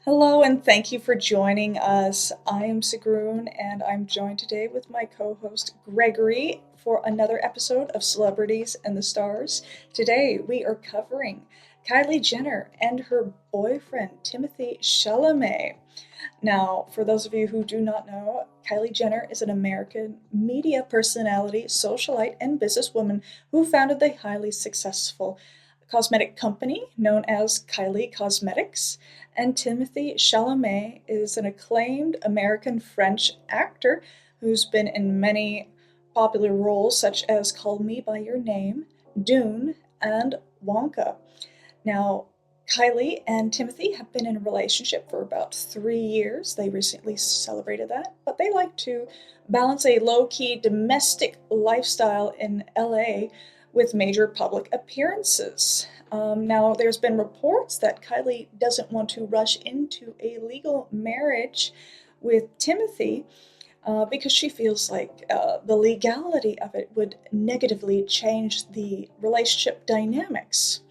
Hello, and thank you for joining us. I am Rune, and I'm joined today with my co host Gregory for another episode of Celebrities and the Stars. Today, we are covering Kylie Jenner and her boyfriend, Timothée Chalamet. Now, for those of you who do not know, Kylie Jenner is an American media personality, socialite, and businesswoman who founded the highly successful cosmetic company known as Kylie Cosmetics. And Timothée Chalamet is an acclaimed American French actor who's been in many popular roles such as Call Me By Your Name, Dune, and Wonka. Now, Kylie and Timothée have been in a relationship for about 3 years. They recently celebrated that, but they like to balance a low key domestic lifestyle in LA with major public appearances. Now, there's been reports that Kylie doesn't want to rush into a legal marriage with Timothée because she feels like the legality of it would negatively change the relationship dynamics.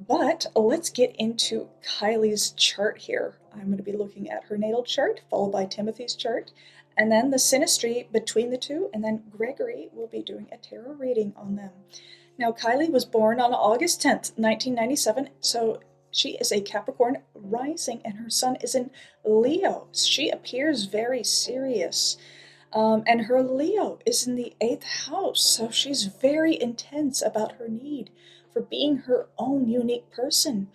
But let's get into Kylie's chart here. I'm going to be looking at her natal chart, followed by Timothy's chart, and then the synastry between the two, and then Gregory will be doing a tarot reading on them. Now, Kylie was born on August 10th, 1997, so she is a Capricorn rising, and her sun is in Leo. She appears very serious. And her Leo is in the eighth house, so she's very intense about her need for being her own unique person.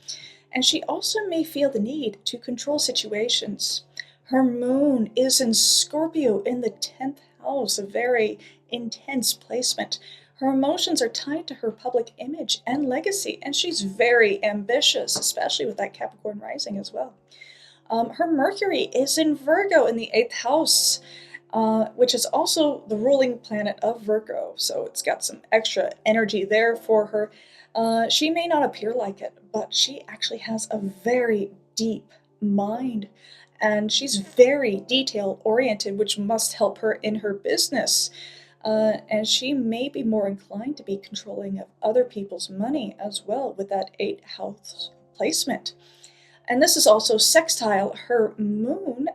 And she also may feel the need to control situations. Her moon is in Scorpio in the 10th house, a very intense placement. Her emotions are tied to her public image and legacy, and she's very ambitious, especially with that Capricorn rising as well. Her Mercury is in Virgo in the eighth house, which is also the ruling planet of Virgo. So it's got some extra energy there for her. She may not appear like it, but she actually has a very deep mind. And she's very detail oriented, which must help her in her business. And she may be more inclined to be controlling of other people's money as well with that eighth house placement. And this is also sextile her moon,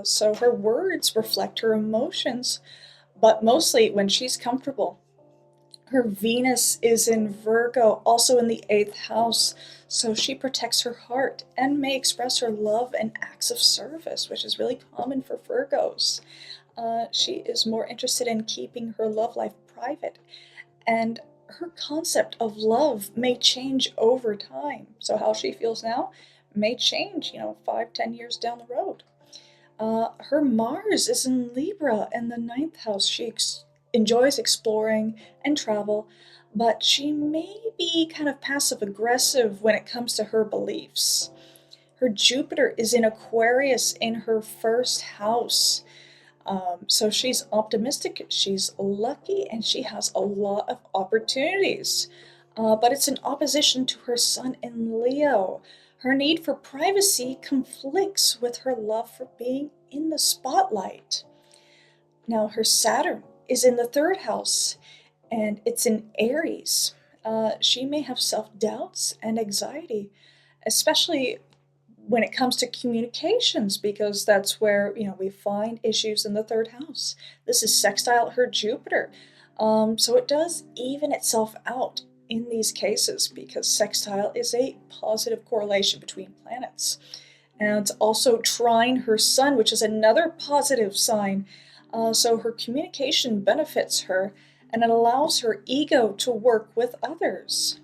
so her words reflect her emotions, but mostly when she's comfortable. Her Venus is in Virgo, also in the eighth house, so she protects her heart and may express her love and acts of service, which is really common for Virgos. She is more interested in keeping her love life private, and her concept of love may change over time. So, how she feels now may change, 5, 10 years down the road. Her Mars is in Libra in the ninth house. She enjoys exploring and travel, but she may be kind of passive aggressive when it comes to her beliefs. Her Jupiter is in Aquarius in her first house. So she's optimistic, she's lucky, and she has a lot of opportunities. But it's in opposition to her sun in Leo. Her need for privacy conflicts with her love for being in the spotlight. Now, her Saturn is in the third house and it's in Aries. She may have self doubts and anxiety, especially when it comes to communications, because that's where we find issues in the third house. This is sextile her Jupiter, so it does even itself out in these cases because sextile is a positive correlation between planets. And it's also trine her sun, which is another positive sign. So her communication benefits her and it allows her ego to work with others.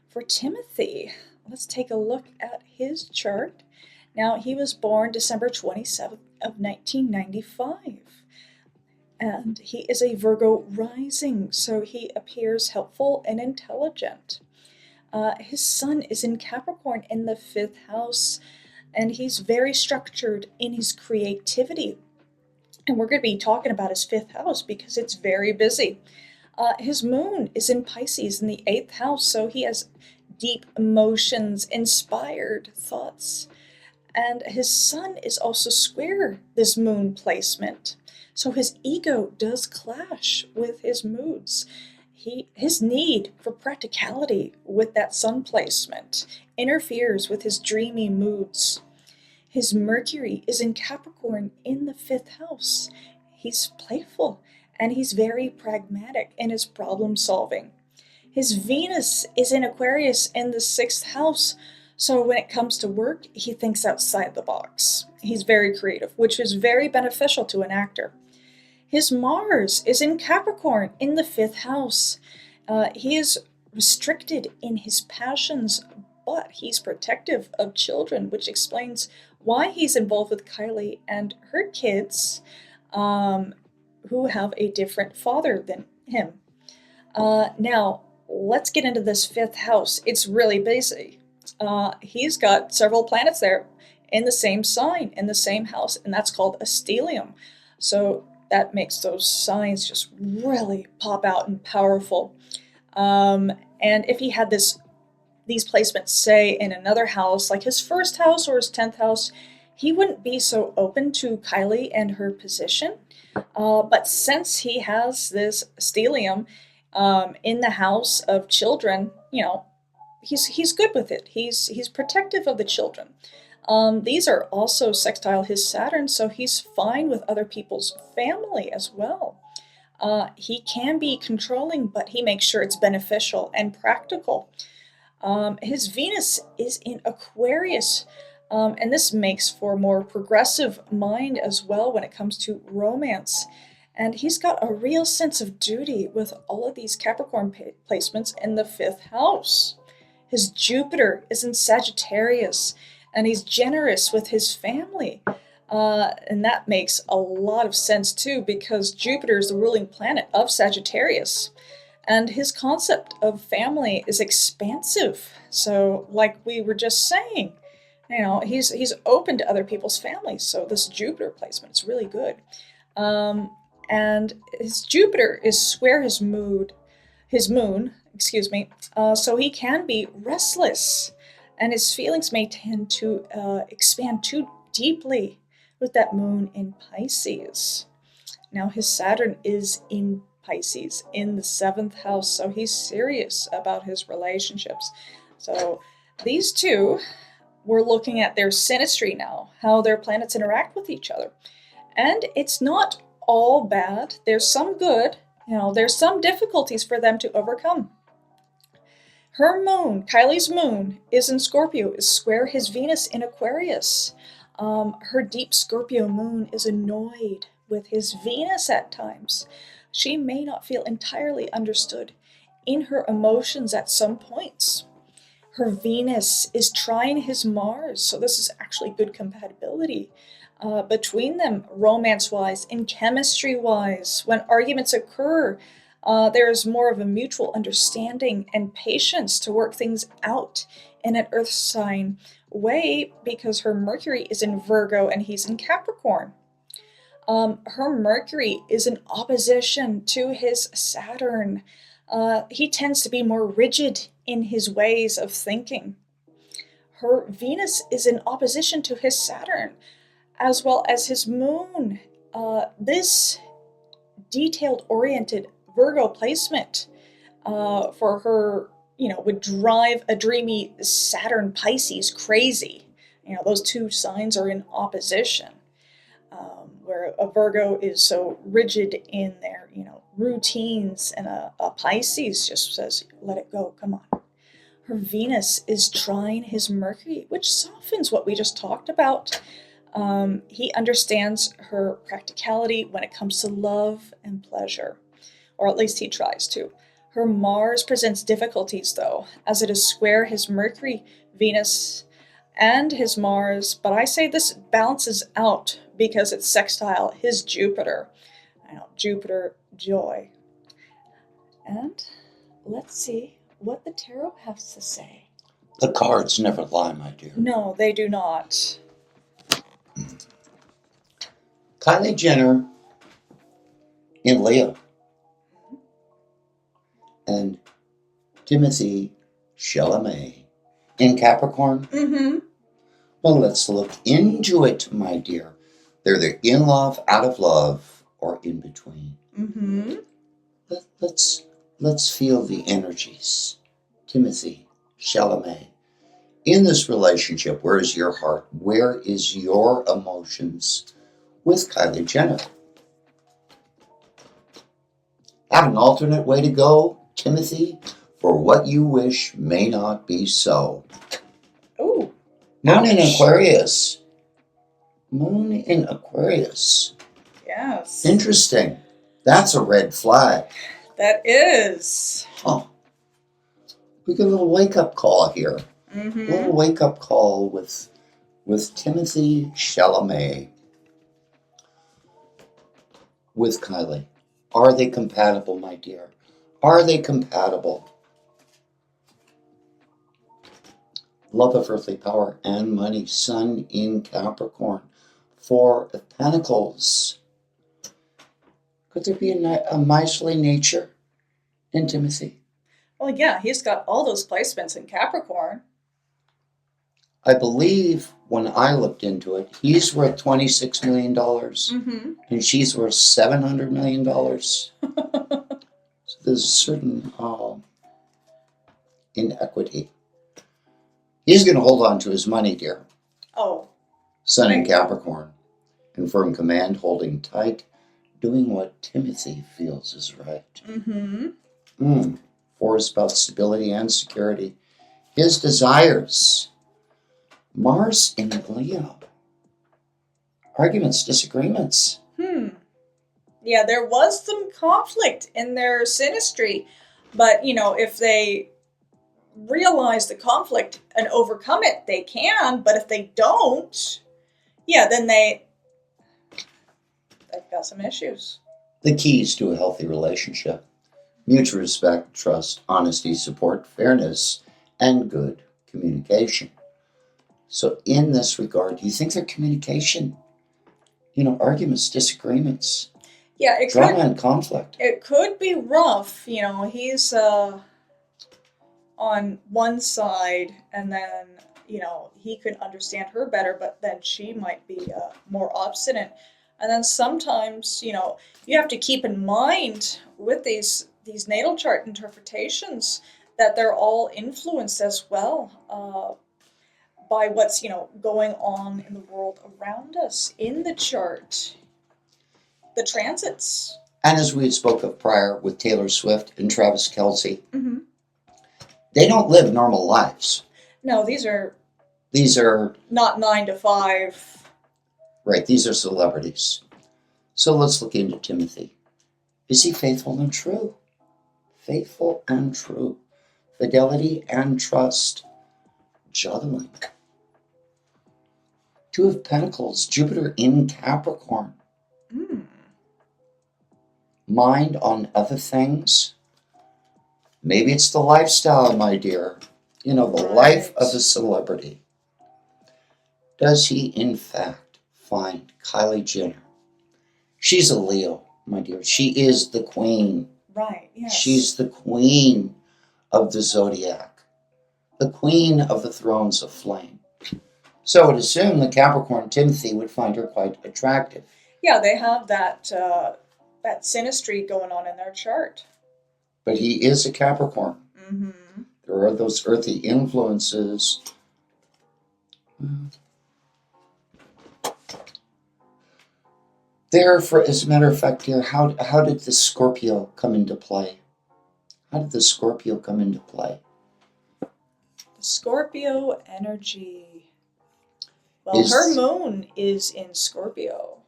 For Timothée, let's take a look at his chart. Now, he was born December 27th of 1995. And he is a Virgo rising, so he appears helpful and intelligent. His sun is in Capricorn in the fifth house, and he's very structured in his creativity. And we're going to be talking about his fifth house because it's very busy. His moon is in Pisces in the eighth house, so he has deep emotions, inspired thoughts. And his sun is also square this moon placement. So his ego does clash with his moods. His need for practicality with that sun placement interferes with his dreamy moods. His Mercury is in Capricorn in the 5th house. He's playful and he's very pragmatic in his problem solving. His Venus is in Aquarius in the 6th house. So when it comes to work, he thinks outside the box. He's very creative, which is very beneficial to an actor. His Mars is in Capricorn in the 5th house. He is restricted in his passions, but he's protective of children, which explains why he's involved with Kylie and her kids, who have a different father than him. Now, let's get into this 5th house. It's really busy. He's got several planets there in the same sign, in the same house, and that's called a stellium. So that makes those signs just really pop out and powerful. And if he had these placements, say, in another house, like his 1st house or his 10th house, he wouldn't be so open to Kylie and her position. But since he has this stellium in the house of children, he's good with it. He's protective of the children. These are also sextile his Saturn, so he's fine with other people's family as well. He can be controlling, but he makes sure it's beneficial and practical. His Venus is in Aquarius, and this makes for a more progressive mind as well when it comes to romance. And he's got a real sense of duty with all of these Capricorn placements in the 5th house. His Jupiter is in Sagittarius, and he's generous with his family. And that makes a lot of sense too, because Jupiter is the ruling planet of Sagittarius. And his concept of family is expansive. So, like we were just saying, he's open to other people's families. So this Jupiter placement is really good. And his Jupiter is square his moon, so he can be restless, and his feelings may tend to expand too deeply with that moon in Pisces. Now his Saturn is in Pisces in the 7th house, so he's serious about his relationships. So these two, we're looking at their synastry now, how their planets interact with each other. And it's not all bad. There's some good, there's some difficulties for them to overcome. Her moon, Kylie's moon, is in Scorpio, is square his Venus in Aquarius. Her deep Scorpio moon is annoyed with his Venus at times. She may not feel entirely understood in her emotions at some points. Her Venus is trine his Mars, so this is actually good compatibility between them, romance-wise and chemistry-wise. When arguments occur, there is more of a mutual understanding and patience to work things out in an earth sign way, because her Mercury is in Virgo and he's in Capricorn. Her Mercury is in opposition to his Saturn. He tends to be more rigid in his ways of thinking. Her Venus is in opposition to his Saturn, as well as his moon. This detailed-oriented Virgo placement for her, would drive a dreamy Saturn Pisces crazy. Those two signs are in opposition, where a Virgo is so rigid in their, routines, and a Pisces just says, let it go, come on. Her Venus is trine his Mercury, which softens what we just talked about. He understands her practicality when it comes to love and pleasure, or at least he tries to. Her Mars presents difficulties, though, as it is square his Mercury, Venus, and his Mars, but I say this balances out because it's sextile his Jupiter. Jupiter, joy. And let's see what the tarot has to say. The cards never lie, my dear. No, they do not. Kylie Jenner in Leo. And Timothée Chalamet in Capricorn. Mm-hmm. Well, let's look into it, my dear. They're either in love, out of love, or in between. Mm-hmm. Let's feel the energies. Timothée Chalamet. In this relationship, where is your heart? Where is your emotions with Kylie Jenner? Have an alternate way to go, Timothee, for what you wish may not be so. Ooh. Moon in Ouch. Aquarius. Moon in Aquarius. Yes. Interesting. That's a red flag. That is. Huh. We get a little wake-up call here. Mm-hmm. A little wake-up call with Timothée Chalamet. With Kylie. Are they compatible, my dear? Are they compatible? Love of earthly power and money. Sun in Capricorn. Four of Pentacles. Could there be a miserly nature in Timothée? Well, yeah, he's got all those placements in Capricorn. I believe when I looked into it, he's worth $26 million Mm-hmm. and she's worth $700 million. So there's a certain inequity. He's going to hold on to his money, dear. Oh. Sun in Right. Capricorn. Confirm command, holding tight, doing what Timothée feels is right. Mm-hmm. Four is about stability and security. His desires. Mars in Leo. Arguments, disagreements. Yeah, there was some conflict in their synastry, but if they realize the conflict and overcome it, they can. But if they don't, then they've got some issues. The keys to a healthy relationship: mutual respect, trust, honesty, support, fairness, and good communication. So in this regard, do you think their communication, arguments, disagreements, drama and conflict? It could be rough. He's on one side, and then he could understand her better, but then she might be more obstinate. And then sometimes you have to keep in mind with these natal chart interpretations that they're all influenced as well by what's going on in the world around us in the chart, the transits. And as we spoke of prior with Taylor Swift and Travis Kelce, Mm-hmm. they don't live normal lives. No, these are not 9 to 5. Right, these are celebrities. So let's look into Timothée. Is he faithful and true? Faithful and true. Fidelity and trust. Juggling. Two of Pentacles, Jupiter in Capricorn. Mind on other things. Maybe it's the lifestyle, my dear. The life of a celebrity. Does he, in fact, find Kylie Jenner? She's a Leo, my dear. She is the queen. Right, yes. She's the queen of the zodiac. The queen of the thrones of flame. So I would assume the Capricorn Timothée would find her quite attractive. Yeah, they have that synastry going on in their chart. But he is a Capricorn. Mm-hmm. There are those earthy influences. As a matter of fact, dear, how did the Scorpio come into play? How did the Scorpio come into play? The Scorpio energy. Well, her moon is in Scorpio.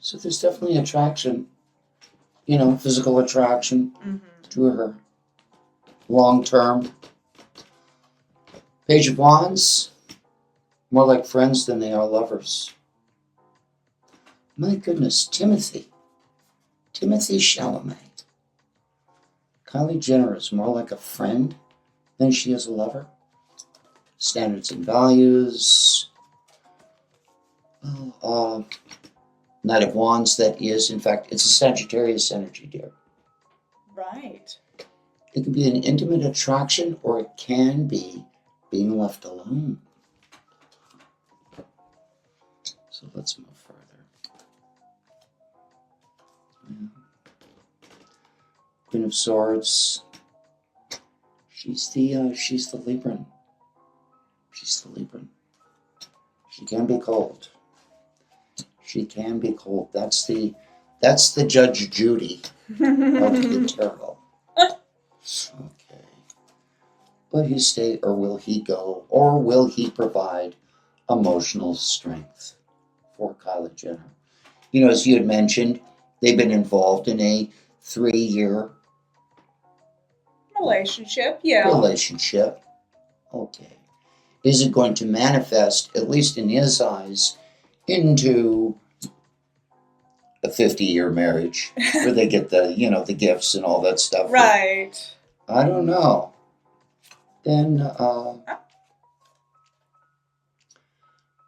So there's definitely attraction, physical attraction to her. Long term. Page of Wands, more like friends than they are lovers. My goodness, Timothée Chalamet. Kylie Jenner is more like a friend than she is a lover. Standards and values. Knight of Wands, that is, in fact, it's a Sagittarius energy, dear. Right. It can be an intimate attraction, or it can be being left alone. So let's move further. Queen of Swords. She's the Libran. She's the Libran. She can be cold. She can be cold. That's the Judge Judy of the tarot. Okay. Will he stay or will he go? Or will he provide emotional strength for Kylie Jenner? You know, as you had mentioned, they've been involved in a 3-year relationship, yeah. Relationship. Okay. Is it going to manifest, at least in his eyes, into a 50-year marriage where they get the, the gifts and all that stuff? Right. I don't know. Then,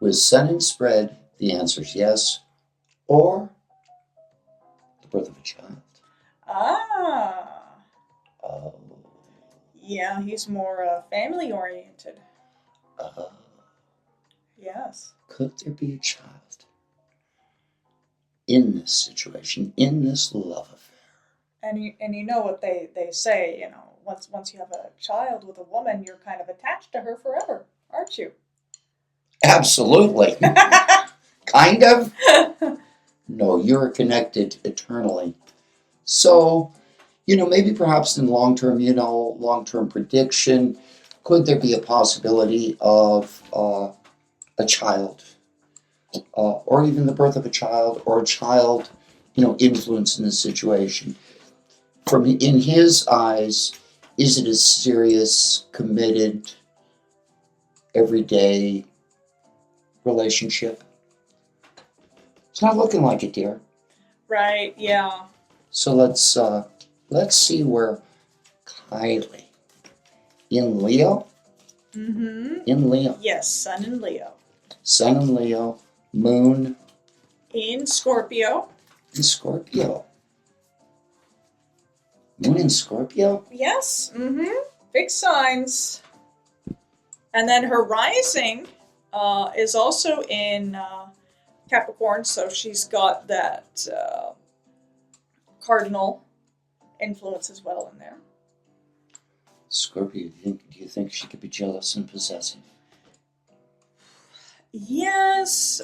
with sun and spread, the answer is yes, or the birth of a child. Ah. Oh. Yeah, he's more family oriented. Yes. Could there be a child in this situation, in this love affair? And you know what they say, once you have a child with a woman, you're kind of attached to her forever, aren't you? Absolutely. Kind of. No, you're connected eternally. So, maybe perhaps in long-term prediction, could there be a possibility of a child, or even the birth of a child, or a child, influence in the situation? In his eyes, is it a serious, committed, everyday relationship? It's not looking like it, dear. Right, yeah. So let's see where Kylie in Leo. Mm-hmm. In Leo. Yes, Sun in Leo. Sun in Leo, Moon in Scorpio. In Scorpio. Moon in Scorpio? Yes. Mm-hmm. Big signs. And then her rising is also in Capricorn, so she's got that cardinal influence as well in there. Scorpio, do you think she could be jealous and possessive? Yes.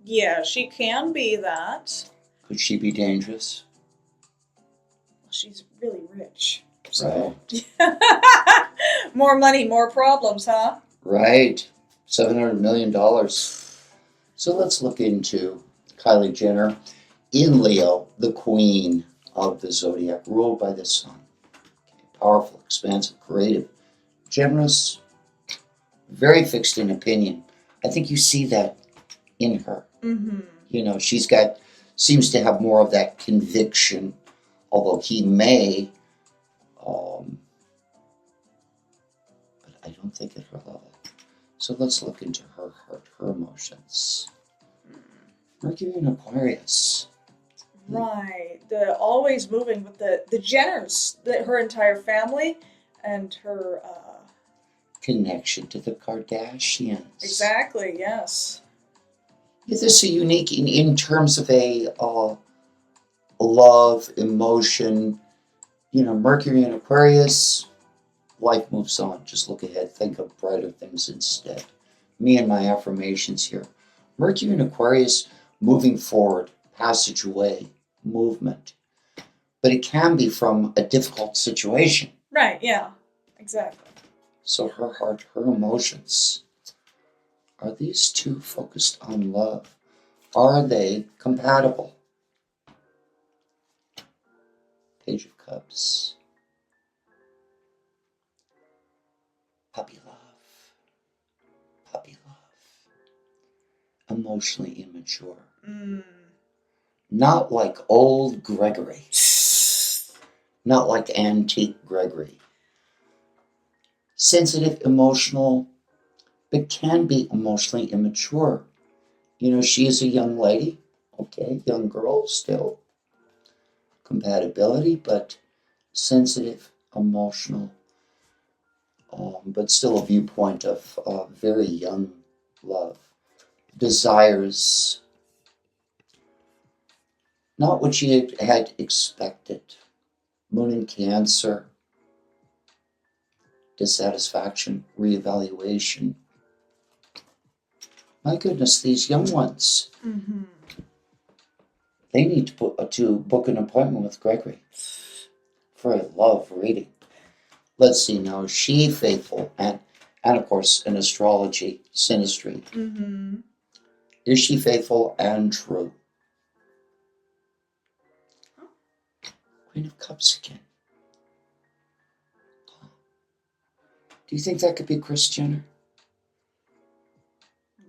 Yeah, she can be that. Could she be dangerous? Well, she's really rich. So. Right. More money, more problems, huh? Right. $700 million. So let's look into Kylie Jenner in Leo, the queen of the zodiac, ruled by the sun. Powerful, expansive, creative, generous, very fixed in opinion. I think you see that in her. Mm-hmm. She's seems to have more of that conviction, although he may, but I don't think at her level. So let's look into her heart, her emotions. Mercury in Aquarius. Right. The always moving with the Jenners, her entire family, and her connection to the Kardashians. Exactly. Yes. This is a unique in terms of a love, emotion. Mercury in Aquarius. Life moves on. Just look ahead. Think of brighter things instead. Me and my affirmations here. Mercury in Aquarius, moving forward, passageway, movement. But it can be from a difficult situation. Right, yeah. Exactly. So her heart, her emotions. Are these two focused on love? Are they compatible? Page of Cups. Puppy love. Puppy love. Emotionally immature. Not like old Gregory. Not like antique Gregory. Sensitive, emotional, but can be emotionally immature. She is a young lady. Okay, young girl still. Compatibility, but sensitive, emotional, but still a viewpoint of very young love. Desires not what she had expected. Moon in Cancer. dissatisfaction, reevaluation. My goodness, these young ones. Mm-hmm. They need to book an appointment with Gregory. For I love reading. Let's see now. Is she faithful? And of course, in astrology, Synastry. Mm-hmm. Is she faithful and true? Queen of Cups again. Do you think that could be Kris Jenner?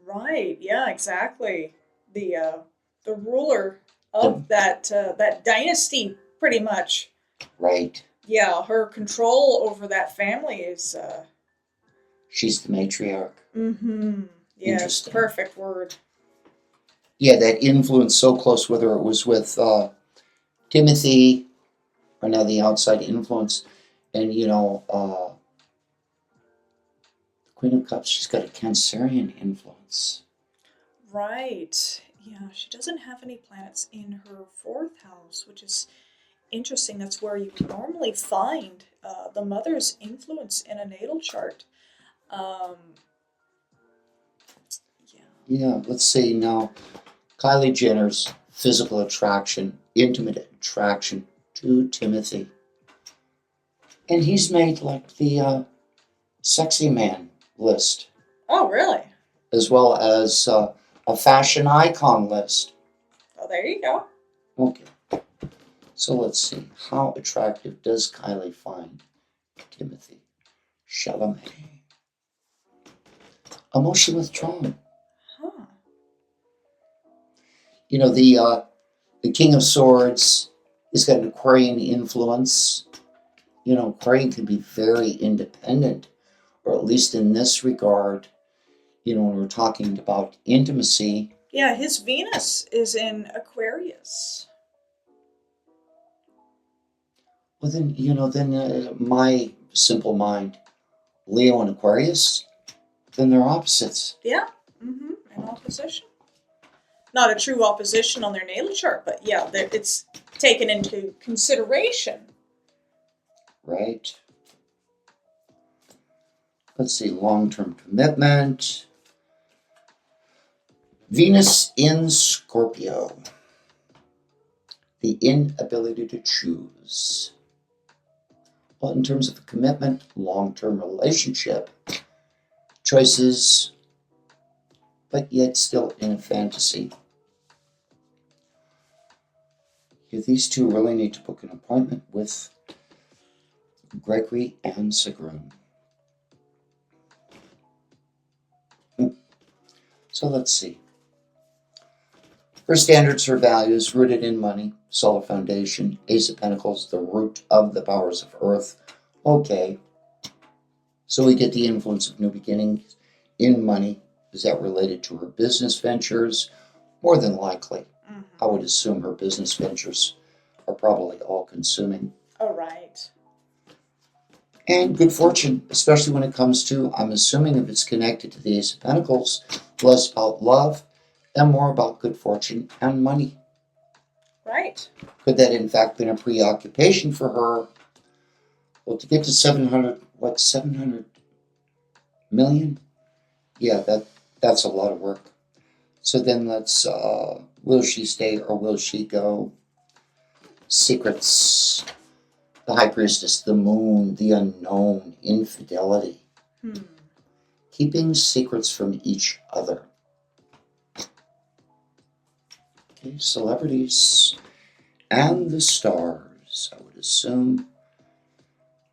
Right. Yeah. Exactly. The ruler of that dynasty, pretty much. Right. Yeah. Her control over that family is. She's the matriarch. Mm-hmm. Yes. Interesting. Perfect word. Yeah, that influence so close, whether it was with Timothee or now the outside influence. And, the Queen of Cups, she's got a Cancerian influence. Right. Yeah, she doesn't have any planets in her fourth house, which is interesting. That's where you normally find the mother's influence in a natal chart. Um, yeah. Yeah, let's see now. Kylie Jenner's physical attraction, intimate attraction to Timothee. And he's made like the sexy man list, Oh, really? as well as a fashion icon list. Oh, there you go. Okay, so let's see. How attractive does Kylie find Timothée Chalamet? Emotion withdrawn. Huh. The King of Swords has got an Aquarian influence. Aquarian can be very independent, or at least in this regard, when we're talking about intimacy. Yeah, his Venus is in Aquarius. Well, then, my simple mind, Leo and Aquarius, then they're opposites. Yeah. Mm-hmm. In opposition. Not a true opposition on their natal chart, but yeah, it's taken into consideration. Right? Let's see, long-term commitment. Venus in Scorpio. The inability to choose. Well, in terms of a commitment, long-term relationship, choices, but yet still in a fantasy. These two really need to book an appointment with Gregory and Sigrun. So let's see. Her standards, her values, rooted in money, solid foundation, Ace of Pentacles, the root of the powers of earth. Okay. So we get the influence of new beginnings in money. Is that related to her business ventures? More than likely. Mm-hmm. I would assume her business ventures are probably all consuming. Oh, right. And good fortune, especially when it comes to, I'm assuming if it's connected to the Ace of Pentacles, less about love and more about good fortune and money. Right. Could that in fact been a preoccupation for her? Well, to get to 700 million? Yeah, that's a lot of work. So then let's, will she stay or will she go? Secrets. The High Priestess, the Moon, the unknown, infidelity. Keeping secrets from each other. Okay, celebrities and the stars. I would assume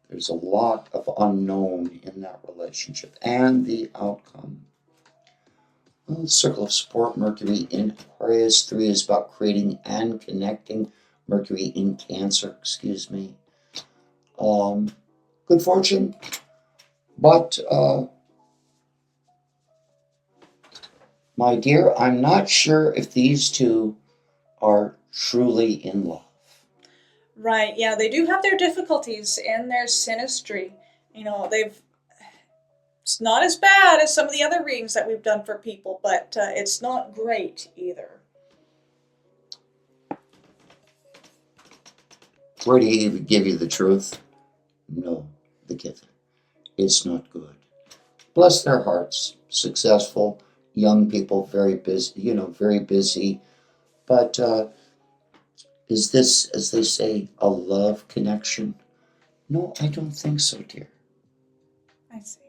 there's a lot of unknown in that relationship and the outcome. Well, circle of support, Mercury in Aquarius. 3 is about creating and connecting. Mercury in Cancer, excuse me. Good fortune, but my dear, I'm not sure if these two are truly in love. Right. Yeah, they do have their difficulties in their synastry. It's not as bad as some of the other readings that we've done for people, but it's not great either. Where do he even give you the truth? No, the giver. it's not good. Bless their hearts. Successful, young people, very busy, very busy. But is this, as they say, a love connection? No, I don't think so, dear. I see.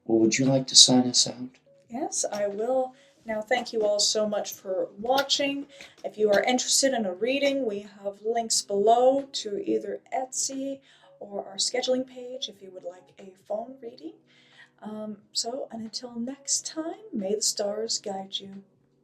Well, would you like to sign us out? Yes, I will. Now, thank you all so much for watching. If you are interested in a reading, we have links below to either Etsy or our scheduling page if you would like a phone reading. And until next time, may the stars guide you.